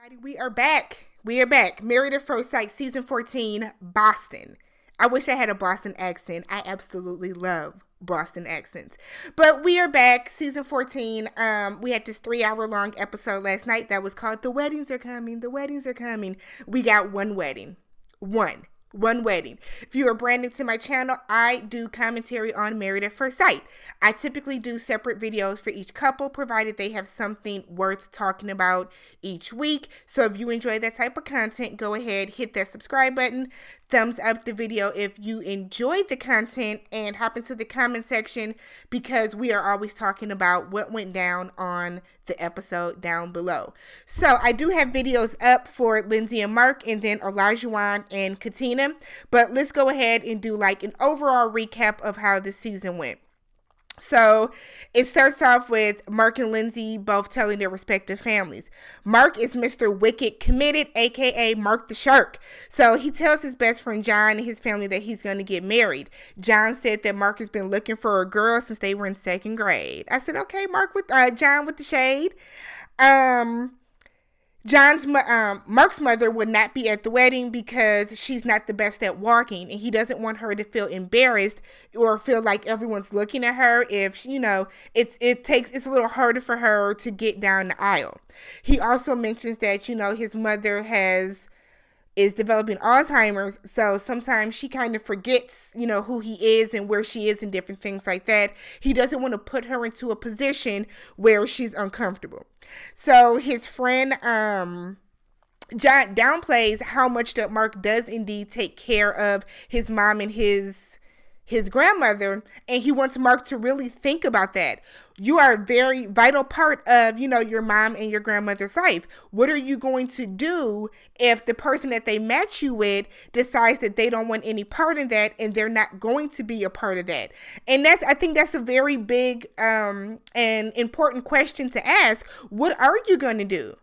Everybody, we are back. We are back. Married at First Sight, season 14, Boston. I wish I had a Boston accent. I absolutely love Boston accents. But we are back, season 14. We had this 3-hour long episode last night that was called The Weddings Are Coming. The Weddings Are Coming. We got one wedding. One wedding. If you are brand new to my channel, I do commentary on Married at First Sight. I typically do separate videos for each couple, provided they have something worth talking about each week. So if you enjoy that type of content, go ahead, hit that subscribe button, thumbs up the video if you enjoyed the content, and hop into the comment section because we are always talking about what went down on the episode down below. So I do have videos up for Lindsey and Mark, and then Elijah and Katina, but let's go ahead and do like an overall recap of how this season went. So it starts off with Mark and Lindsay both telling their respective families. Mark is Mr. Wicked Committed, aka Mark the Shark. So he tells his best friend John and his family that he's going to get married. John said that Mark has been looking for a girl since they were in 2nd grade. I said, okay, John with the shade. Mark's mother would not be at the wedding because she's not the best at walking, and he doesn't want her to feel embarrassed or feel like everyone's looking at her if, it's a little harder for her to get down the aisle. He also mentions that, his mother is developing Alzheimer's, so sometimes she kind of forgets, who he is and where she is and different things like that. He doesn't want to put her into a position where she's uncomfortable. So his friend, John, downplays how much that Mark does indeed take care of his mom and his grandmother, and he wants Mark to really think about that. You are a very vital part of, your mom and your grandmother's life. What are you going to do if the person that they match you with decides that they don't want any part in that and they're not going to be a part of that? And I think that's a very big and important question to ask. What are you going to do?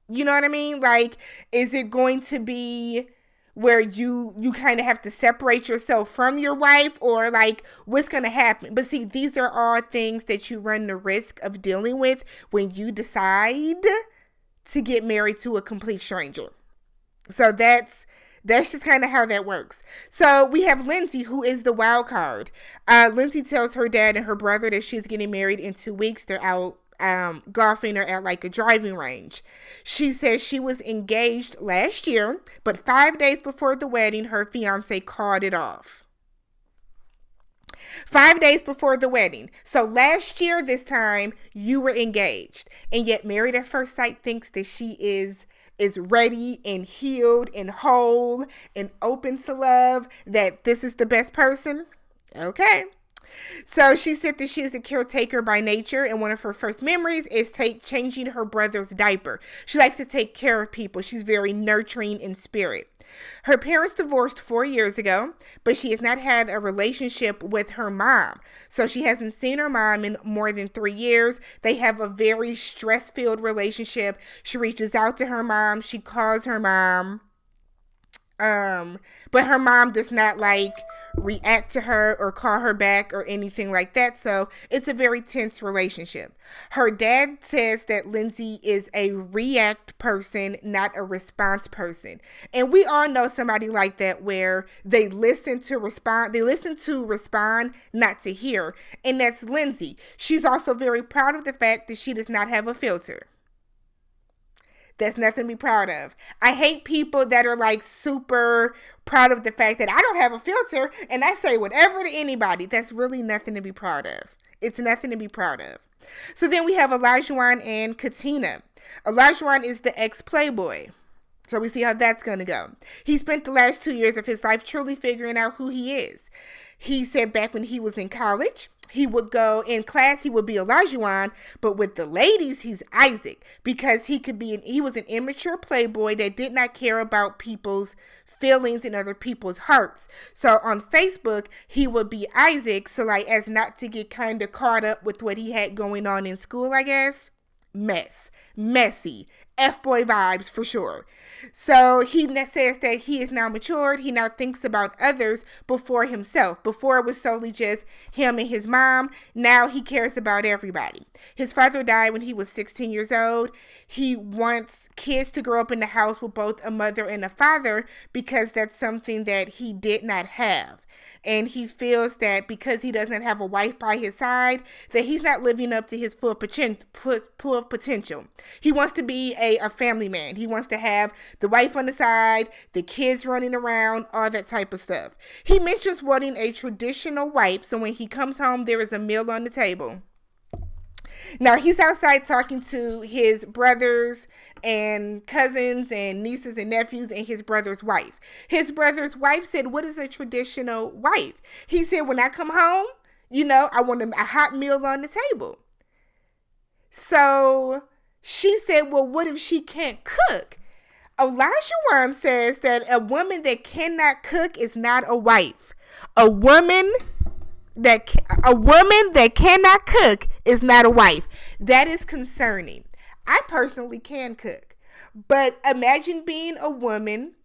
You know what I mean? Like, is it going to be where you kind of have to separate yourself from your wife, or like what's going to happen? But see, these are all things that you run the risk of dealing with when you decide to get married to a complete stranger. So that's just kind of how that works. So we have Lindsay, who is the wild card. Lindsay tells her dad and her brother that she's getting married in 2 weeks. They're out golfing or at like a driving range. She says she was engaged last year, but 5 days before the wedding, her fiance called it off. 5 days before the wedding. So last year, this time, you were engaged, and yet Married at First Sight thinks that she is ready and healed and whole and open to love, that this is the best person. Okay. So she said that she is a caretaker by nature, and one of her first memories is changing her brother's diaper. She likes to take care of people. She's very nurturing in spirit. Her parents divorced 4 years ago, but she has not had a relationship with her mom. So she hasn't seen her mom in more than 3 years. They have a very stress-filled relationship. She reaches out to her mom. She calls her mom. But her mom does not react to her or call her back or anything like that. So it's a very tense relationship. Her dad says that Lindsay is a react person, not a response person. And we all know somebody like that, where they listen to respond, not to hear. And that's Lindsay. She's also very proud of the fact that she does not have a filter. That's nothing to be proud of. I hate people that are like super proud of the fact that I don't have a filter and I say whatever to anybody. That's really nothing to be proud of. It's nothing to be proud of. So then we have Elijah and Katina. Elijah is the ex-playboy. So we see how that's going to go. He spent the last 2 years of his life truly figuring out who he is. He said back when he was in college, he would go in class, he would be Elijah, but with the ladies, he's Isaac, because he was an immature playboy that did not care about people's feelings and other people's hearts. So on Facebook, he would be Isaac, so as not to get kind of caught up with what he had going on in school, I guess. messy, F-boy vibes for sure. So he says that he is now matured. He now thinks about others before himself. Before it was solely just him and his mom. Now he cares about everybody. His father died when he was 16 years old. He wants kids to grow up in the house with both a mother and a father because that's something that he did not have. And he feels that because he doesn't have a wife by his side, that he's not living up to his full potential. He wants to be a family man. He wants to have the wife on the side, the kids running around, all that type of stuff. He mentions wanting a traditional wife, so when he comes home, there is a meal on the table. Now, he's outside talking to his brothers and cousins and nieces and nephews and his brother's wife. His brother's wife said, "What is a traditional wife?" He said, "When I come home, I want a hot meal on the table." So she said, "Well, what if she can't cook?" Elijah Worm says that a woman that cannot cook is not a wife. A woman that cannot cook is not a wife. That is concerning. I personally can cook, but imagine being a woman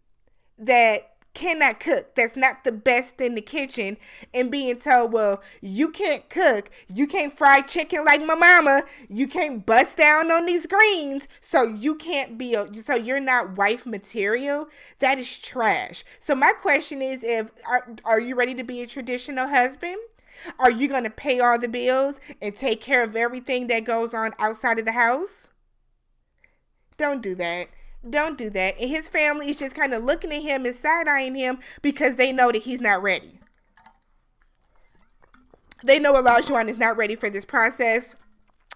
that cannot cook, that's not the best in the kitchen, and being told, well, you can't cook, you can't fry chicken like my mama, you can't bust down on these greens, so you can't be so you're not wife material. That is trash. So my question is, are you ready to be a traditional husband? Are you going to pay all the bills and take care of everything that goes on outside of the house? Don't do that. Don't do that. And his family is just kind of looking at him and side-eyeing him because they know that he's not ready. They know Elijah is not ready for this process.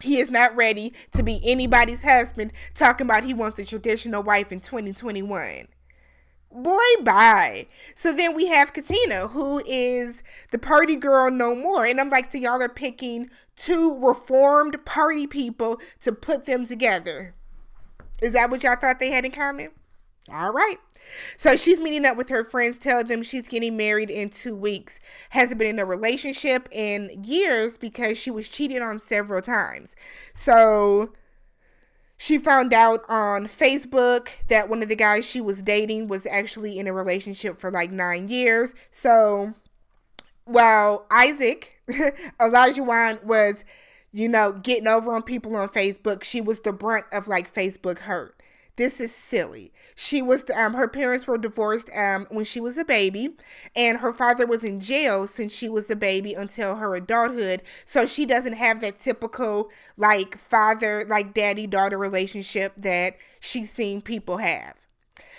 He is not ready to be anybody's husband, talking about he wants a traditional wife in 2021. Boy, bye. So then we have Katina, who is the party girl no more. And I'm like, so y'all are picking two reformed party people to put them together. Is that what y'all thought they had in common? All right. So she's meeting up with her friends, tell them she's getting married in 2 weeks. Hasn't been in a relationship in years because she was cheated on several times. So she found out on Facebook that one of the guys she was dating was actually in a relationship for like 9 years. So while Isaac, Elijah was, getting over on people on Facebook, she was the brunt of like Facebook hurt. This is silly. She was, her parents were divorced when she was a baby, and her father was in jail since she was a baby until her adulthood. So she doesn't have that typical like father, like daddy-daughter relationship that she's seen people have.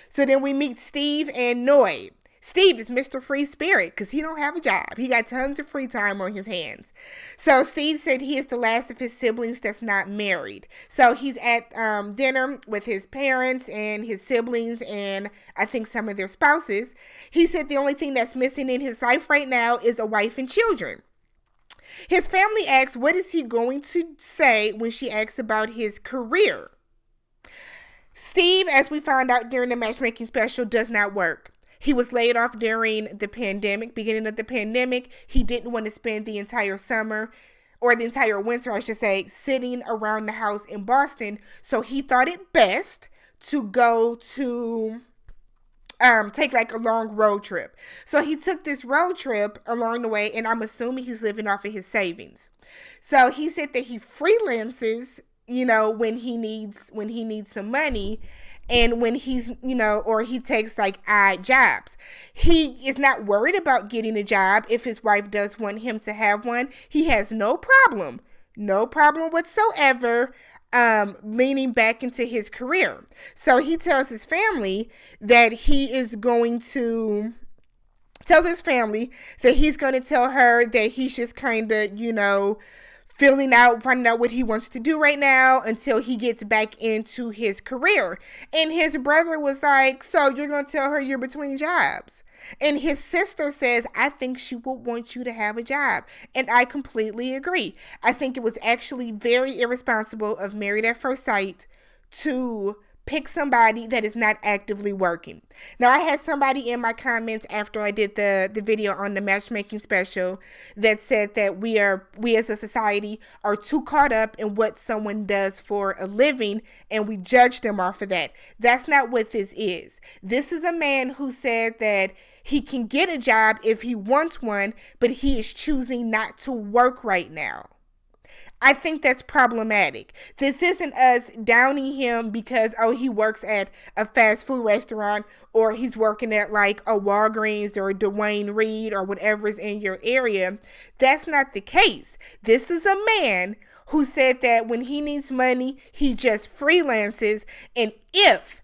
So then we meet Steve and Noy. Steve is Mr. Free Spirit because he don't have a job. He got tons of free time on his hands. So Steve said he is the last of his siblings that's not married. So he's at dinner with his parents and his siblings and I think some of their spouses. He said the only thing that's missing in his life right now is a wife and children. His family asks, what is he going to say when she asks about his career? Steve, as we found out during the matchmaking special, does not work. He was laid off during the pandemic, beginning of the pandemic. He didn't want to spend the entire summer, or the entire winter, I should say, sitting around the house in Boston. So he thought it best to go to take like a long road trip. So he took this road trip along the way, and I'm assuming he's living off of his savings. So he said that he freelances, when he needs some money. And when he's, or he takes like odd jobs. He is not worried about getting a job if his wife does want him to have one. He has no problem whatsoever leaning back into his career. So he tells his family that he's going to tell her that he's just kind of, finding out what he wants to do right now until he gets back into his career. And his brother was like, so you're going to tell her you're between jobs? And his sister says, I think she would want you to have a job. And I completely agree. I think it was actually very irresponsible of Married at First Sight to pick somebody that is not actively working. Now, I had somebody in my comments after I did the video on the matchmaking special that said that we as a society are too caught up in what someone does for a living, and we judge them off of that. That's not what this is. This is a man who said that he can get a job if he wants one, but he is choosing not to work right now. I think that's problematic. This isn't us downing him because, he works at a fast food restaurant, or he's working at like a Walgreens or a Dwayne Reed or whatever's in your area. That's not the case. This is a man who said that when he needs money, he just freelances, and if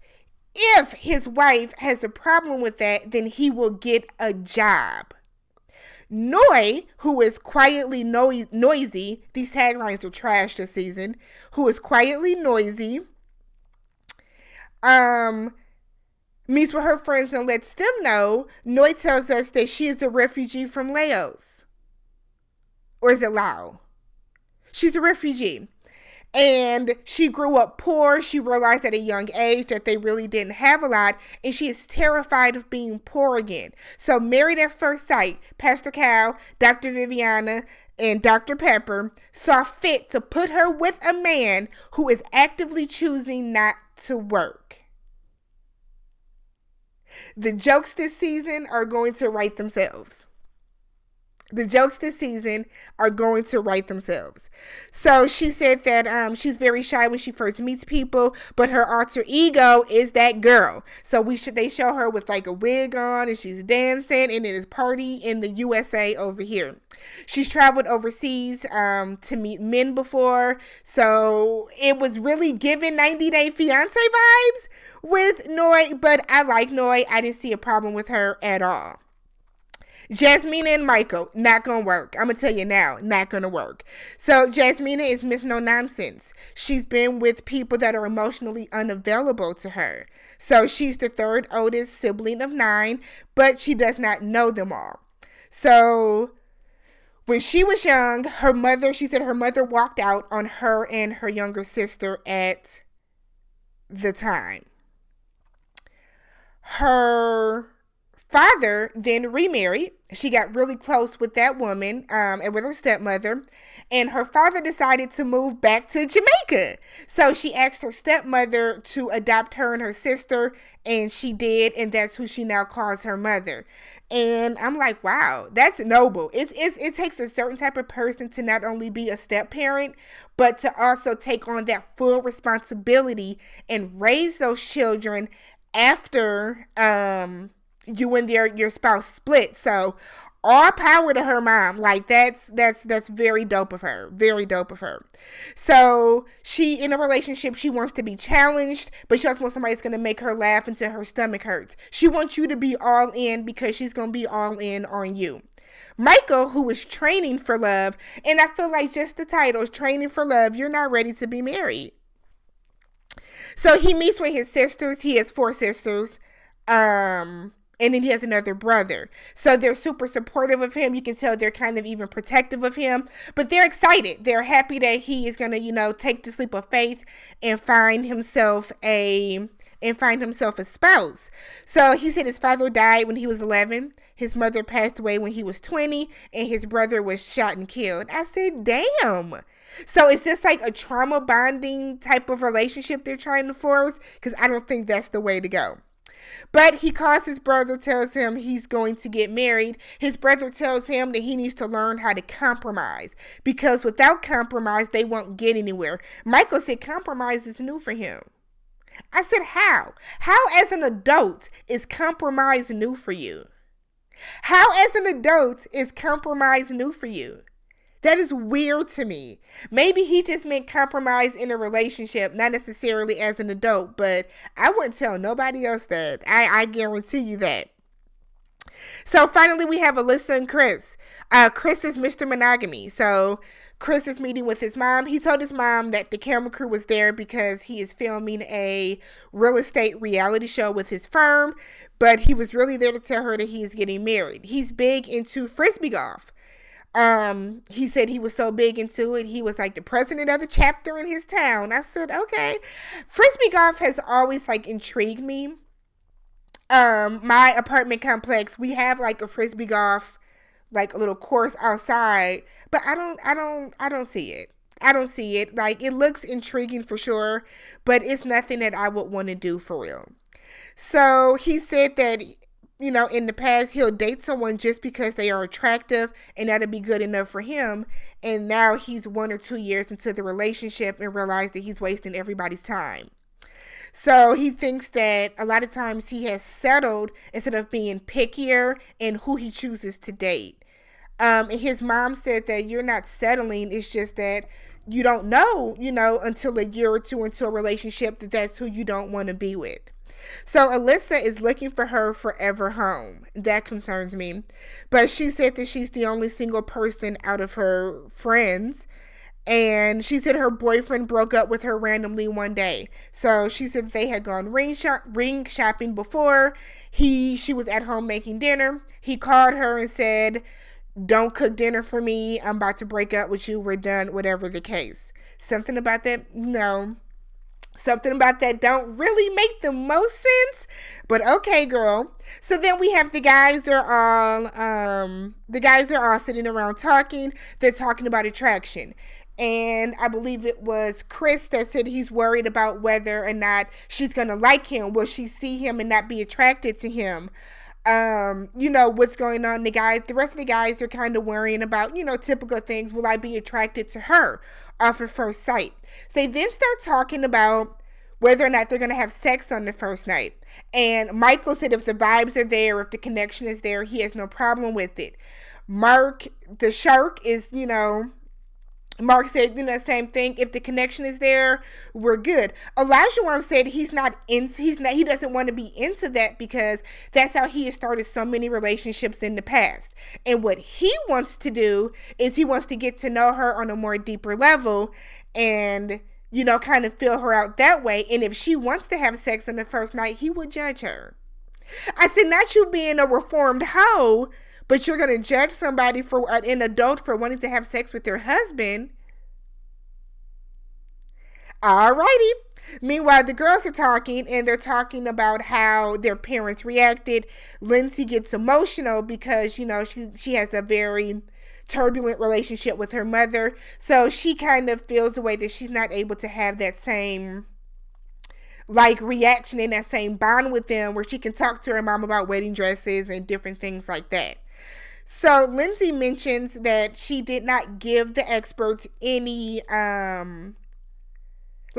his wife has a problem with that, then he will get a job. Noi, who is quietly noisy, these taglines are trash this season, who is quietly noisy, meets with her friends and lets them know. Noi tells us that she is a refugee from Laos. Or is it Lao? She's a refugee. And she grew up poor. She realized at a young age that they really didn't have a lot, and she is terrified of being poor again. So Married at First Sight, Pastor Cal, Dr. Viviana, and Dr. Pepper saw fit to put her with a man who is actively choosing not to work. The jokes this season are going to write themselves. So she said that she's very shy when she first meets people, but her alter ego is that girl. So they show her with like a wig on, and she's dancing, and it is party in the USA over here. She's traveled overseas to meet men before, so it was really giving 90 Day Fiance vibes with Noi, but I like Noi. I didn't see a problem with her at all. Jasmina and Michael, not gonna work. I'm gonna tell you now, not gonna work. So Jasmina is Miss No Nonsense. She's been with people that are emotionally unavailable to her. So she's the third oldest sibling of 9, but she does not know them all. So when she was young, she said her mother walked out on her and her younger sister at the time. Her father then remarried. She got really close with that woman and with her stepmother, and her father decided to move back to Jamaica. So she asked her stepmother to adopt her and her sister, and she did, and that's who she now calls her mother. And I'm like, wow, that's noble. It takes a certain type of person to not only be a step parent, but to also take on that full responsibility and raise those children after you and your spouse split. So all power to her mom. Like that's very dope of her. Very dope of her. So she, in a relationship, she wants to be challenged, but she also wants somebody that's going to make her laugh until her stomach hurts. She wants you to be all in because she's going to be all in on you. Michael, who is training for love, and I feel like just the title is Training for Love, you're not ready to be married. So he meets with his sisters. He has 4 sisters. And then he has another brother. So they're super supportive of him. You can tell they're kind of even protective of him. But they're excited. They're happy that he is going to, take the leap of faith and find himself a spouse. So he said his father died when he was 11. His mother passed away when he was 20. And his brother was shot and killed. I said, damn. So is this like a trauma bonding type of relationship they're trying to force? Because I don't think that's the way to go. But he calls his brother, tells him he's going to get married. His brother tells him that he needs to learn how to compromise, because without compromise, they won't get anywhere. Michael said compromise is new for him. I said, how? How as an adult is compromise new for you? How as an adult is compromise new for you? That is weird to me. Maybe he just meant compromise in a relationship, not necessarily as an adult, but I wouldn't tell nobody else that. I guarantee you that. So finally, we have Alyssa and Chris. Chris is Mr. Monogamy. So Chris is meeting with his mom. He told his mom that the camera crew was there because he is filming a real estate reality show with his firm, but he was really there to tell her that he is getting married. He's big into Frisbee golf. He said he was so big into it. He was like the president of the chapter in his town. I said, okay. Frisbee golf has always like intrigued me. My apartment complex, we have like a Frisbee golf, like a little course outside, but I don't see it. I don't see it. Like, it looks intriguing for sure, but it's nothing that I would want to do for real. So he said that, in the past, he'll date someone just because they are attractive and that'll be good enough for him. And now he's 1 or 2 years into the relationship and realized that he's wasting everybody's time. So he thinks that a lot of times he has settled instead of being pickier in who he chooses to date. And his mom said that you're not settling. It's just that you don't know, until a year or two into a relationship that that's who you don't want to be with. So Alyssa is looking for her forever home. That concerns me. But she said that she's the only single person out of her friends. And she said her boyfriend broke up with her randomly one day. So she said they had gone ring shopping before. She was at home making dinner. He called her and said, "Don't cook dinner for me. I'm about to break up with you. We're done," whatever the case. Something about that, something about that don't really make the most sense. But okay, girl. So then we have the guys. They're all sitting around talking. They're talking about attraction. And I believe it was Chris that said he's worried about whether or not she's going to like him. Will she see him and not be attracted to him? What's going on. The rest of the guys are kind of worrying about, typical things. Will I be attracted to her off of first sight? So they then start talking about whether or not they're going to have sex on the first night. And Michael said if the vibes are there, if the connection is there, he has no problem with it. Mark, the shark, is, Mark said, same thing. If the connection is there, we're good. Elijah said he doesn't want to be into that because that's how he has started so many relationships in the past. And what he wants to do is he wants to get to know her on a more deeper level and, kind of feel her out that way. And if she wants to have sex on the first night, he would judge her. I said, not you being a reformed hoe, but you're going to judge somebody an adult for wanting to have sex with their husband. Alrighty. Meanwhile, the girls are talking and they're talking about how their parents reacted. Lindsay gets emotional because, she has a very turbulent relationship with her mother. So she kind of feels the way that she's not able to have that same reaction and that same bond with them where she can talk to her mom about wedding dresses and different things like that. So Lindsay mentions that she did not give the experts any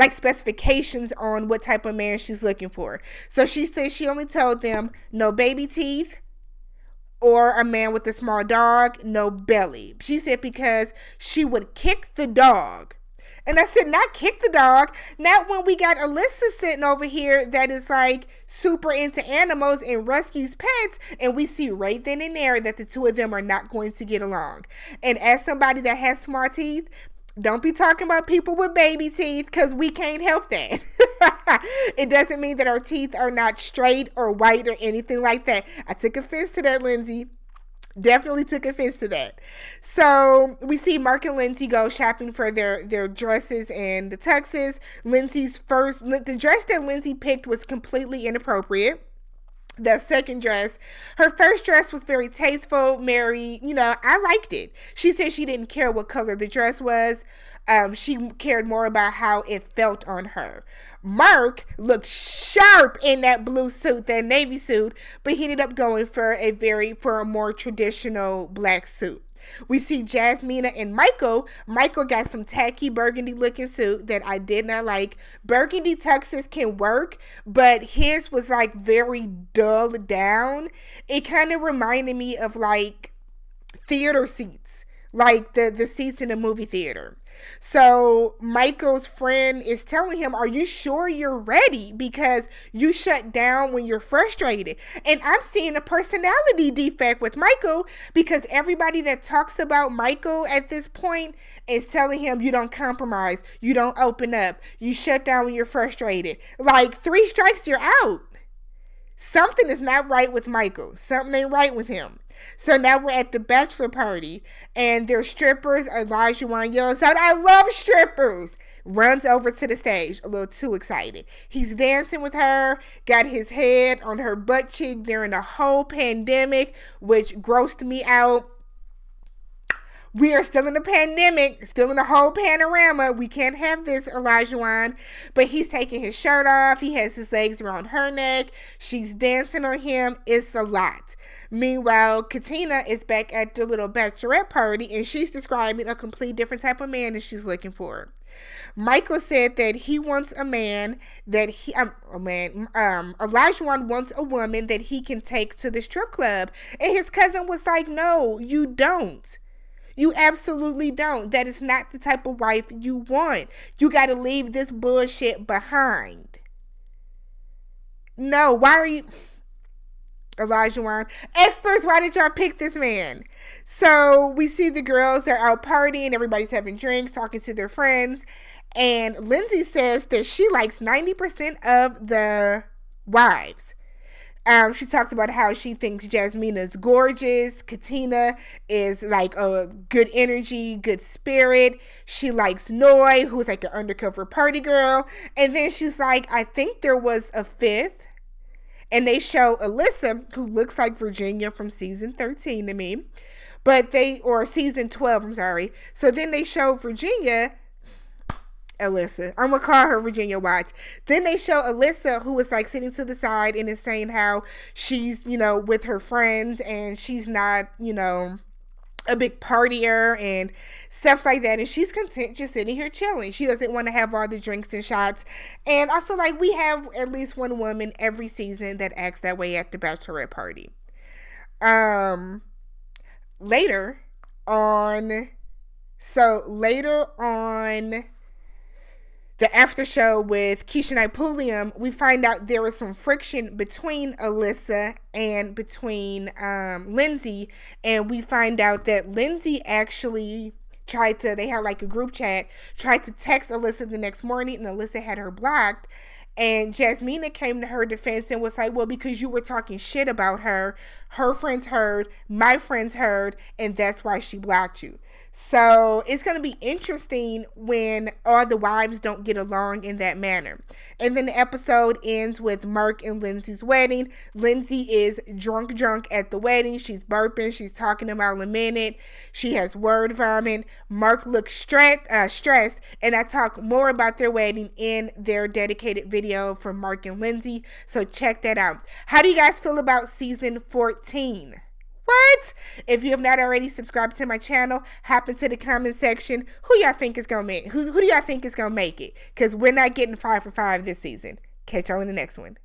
specifications on what type of man she's looking for. So she says she only told them no baby teeth or a man with a small dog, no belly. She said because she would kick the dog. And I said, not kick the dog. Not when we got Alyssa sitting over here that is super into animals and rescues pets. And we see right then and there that the two of them are not going to get along. And as somebody that has small teeth, don't be talking about people with baby teeth because we can't help that. It doesn't mean that our teeth are not straight or white or anything like that. I took offense to that, Lindsay. Definitely took offense to that. So we see Mark and Lindsay go shopping for their dresses and the tuxes. The dress that Lindsay picked was completely inappropriate. The second dress, her first dress was very tasteful, I liked it. She said she didn't care what color the dress was. She cared more about how it felt on her. Mark looked sharp in that blue suit, that navy suit, but he ended up going for a more traditional black suit. We see Jasmina and Michael. Michael got some tacky burgundy looking suit that I did not like. Burgundy tuxes can work, but his was very dulled down. It kind of reminded me of theater seats, the seats in a movie theater. So Michael's friend is telling him, are you sure you're ready? Because you shut down when you're frustrated. And I'm seeing a personality defect with Michael because everybody that talks about Michael at this point is telling him you don't compromise, you don't open up, you shut down when you're frustrated. 3 strikes, you're out. Something is not right with Michael. Something ain't right with him. So now we're at the bachelor party, and there's strippers. Elijah yells out, "I love strippers!" Runs over to the stage, a little too excited. He's dancing with her, got his head on her butt cheek during the whole pandemic, which grossed me out. We are still in the pandemic, still in the whole panorama. We can't have this, Elijah. But he's taking his shirt off. He has his legs around her neck. She's dancing on him. It's a lot. Meanwhile, Katina is back at the little bachelorette party, and she's describing a complete different type of man that she's looking for. Michael said that he wants a man that Elijah wants a woman that he can take to the strip club. And his cousin was like, "No, you don't. You absolutely don't. That is not the type of wife you want. You got to leave this bullshit behind." No, why are you... Elijah experts, why did y'all pick this man? So we see the girls, they're out partying, everybody's having drinks, talking to their friends, and Lindsay says that she likes 90% of the wives. She talked about how she thinks Jasmina's gorgeous. Katina is like a good energy, good spirit. She likes Noi, who's like an undercover party girl. And then she's like, I think there was a fifth. And they show Alyssa, who looks like Virginia from season 13 to me. Or season 12, I'm sorry. So then they show Virginia... Alyssa. I'm going to call her Virginia Watch. Then they show Alyssa, who is like sitting to the side and is saying how she's, with her friends and she's not, a big partier and stuff like that. And she's content just sitting here chilling. She doesn't want to have all the drinks and shots. And I feel like we have at least one woman every season that acts that way at the bachelorette party. Later on the after show with Keisha and Ipulium, we find out there was some friction between Alyssa and between Lindsay, and we find out that Lindsay actually they had like a group chat, tried to text Alyssa the next morning, and Alyssa had her blocked. And Jasmina came to her defense and was like, well, because you were talking shit about her friends heard, my friends heard, and that's why she blocked you. So it's going to be interesting when all the wives don't get along in that manner. And then the episode ends with Mark and Lindsay's wedding. Lindsay is drunk at the wedding. She's burping. She's talking about a minute. She has word vomit. Mark looks stressed. And I talk more about their wedding in their dedicated video from Mark and Lindsay. So check that out. How do you guys feel about season 14? What? If you have not already subscribed to my channel, hop into the comment section. Who y'all think is gonna make? Who do y'all think is gonna make it? Because we're not getting 5 for 5 this season. Catch y'all in the next one.